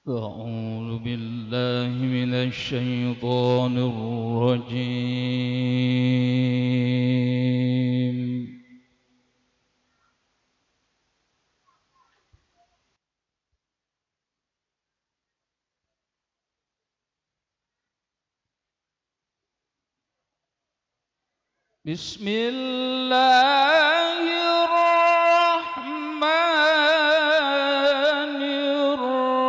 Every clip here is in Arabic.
أعوذ بالله من الشيطان الرجيم. بسم الله الرحمن الرحيم.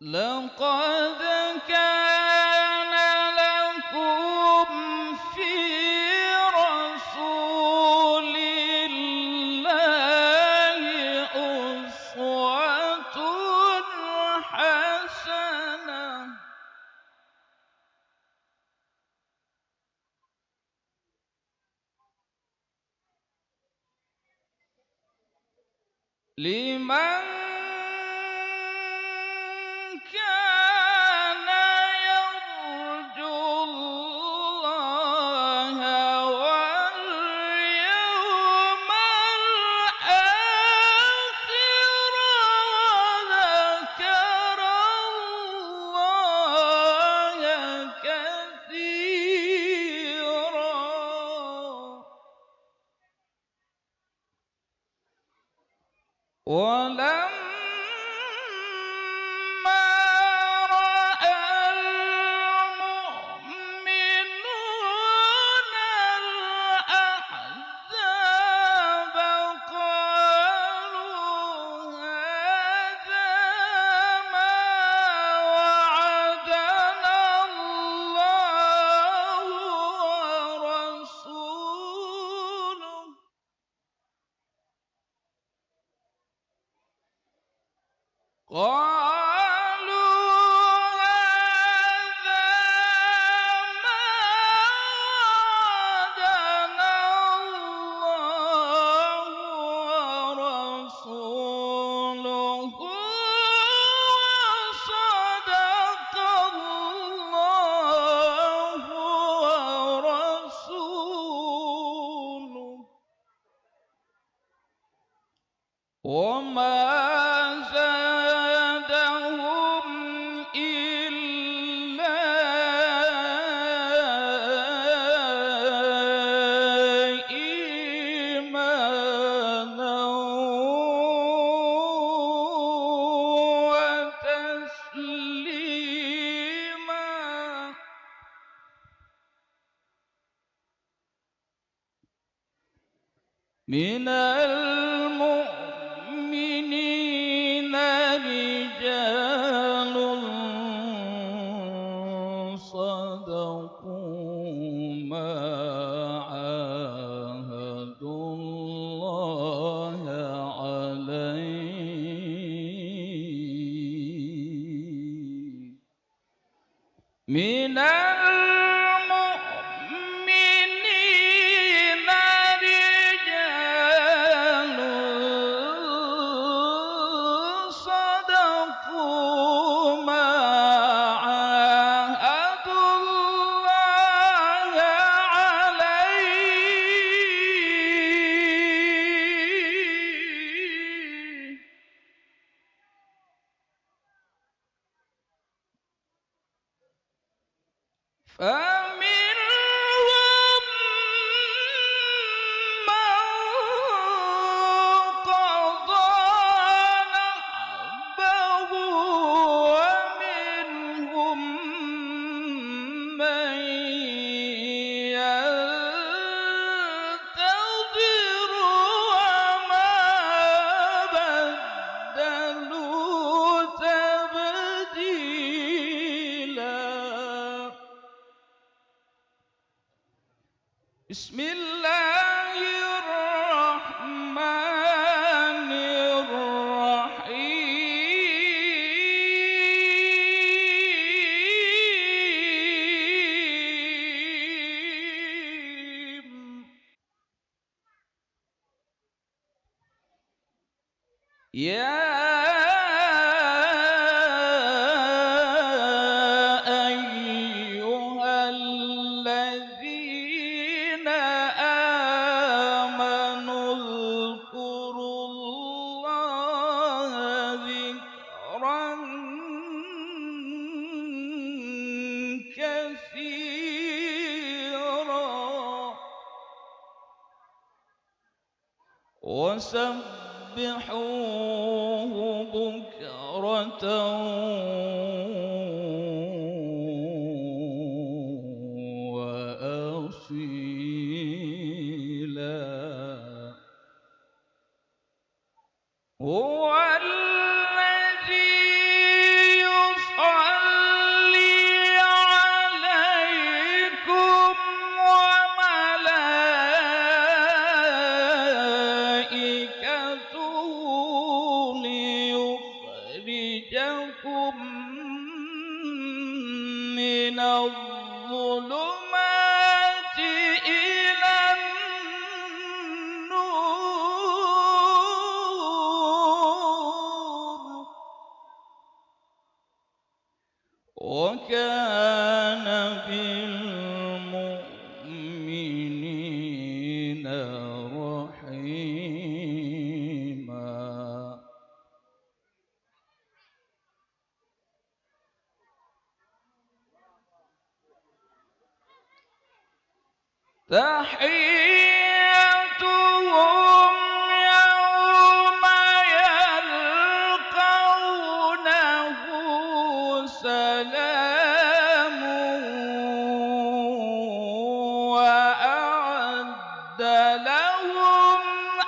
لقد كان لكم في رسول الله أسوة حسنة لمن كان يرجو الله واليوم الآخر وذكر الله كثيرا. ولما رأى المؤمنون الأحزاب قالوا هذا ما وعدنا الله ورسوله قالوا هذا ما وعدنا الله ورسوله وصدق الله ورسوله وما زادهم إلا إيمانا وتسليما. من المؤمنين رجال صدقوا ما عاهدوا الله عليه. من المؤمنين رجال صدقوا ما عاهدوا الله عليه. فمنهم من قضى نحبه ومنهم من ينتظر وما بدلوا تبديلا. بسم الله الرحمن الرحيم. يا وسبحوه بكرة وأصيلا. هو الذي يصلي عليكم وملائكته ليخرجكم من الظلمات إلى النور، وكان بالمؤمنين رحيما. تحيتهم يوم يلقونه سلام، وأعد لهم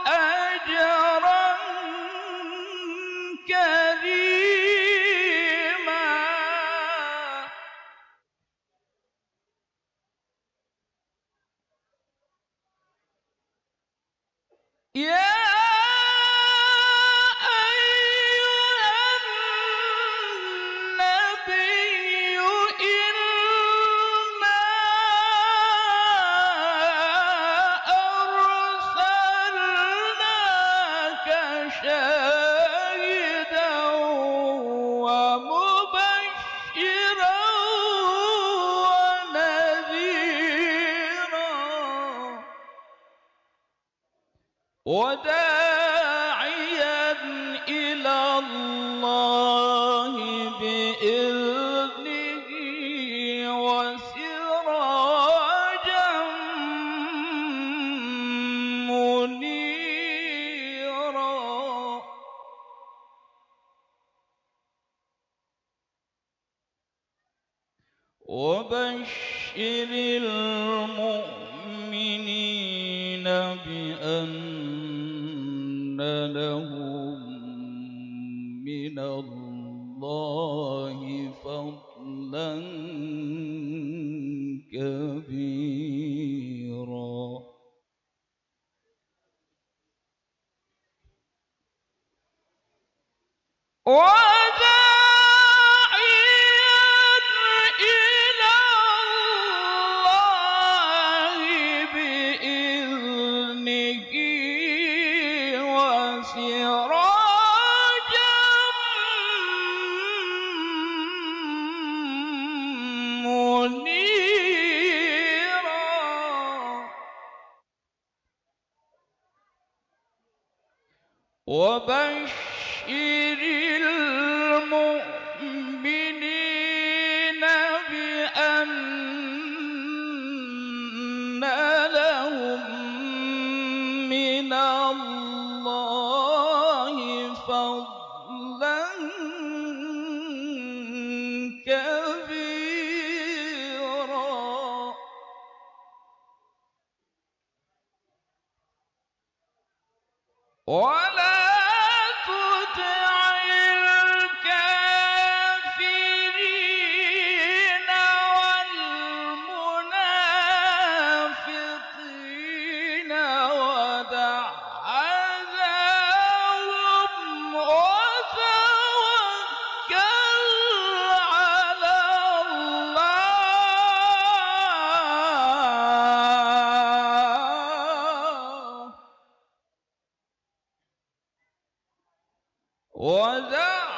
أجرا كريما. يا أيها النبي إنا أرسلناك شاهدا ومبشرا ونذيرا وداعيا إلى الله بإذنه وسراجا منيرا. وبشر المؤمنين بأن لهم من الله فضلا كبيرا. وبشر المؤمنين بأن لهم من الله فضلا كبيرا. ولا تطع الكافرين والمنافقين ودع أذاهم وتوكل على الله. ودع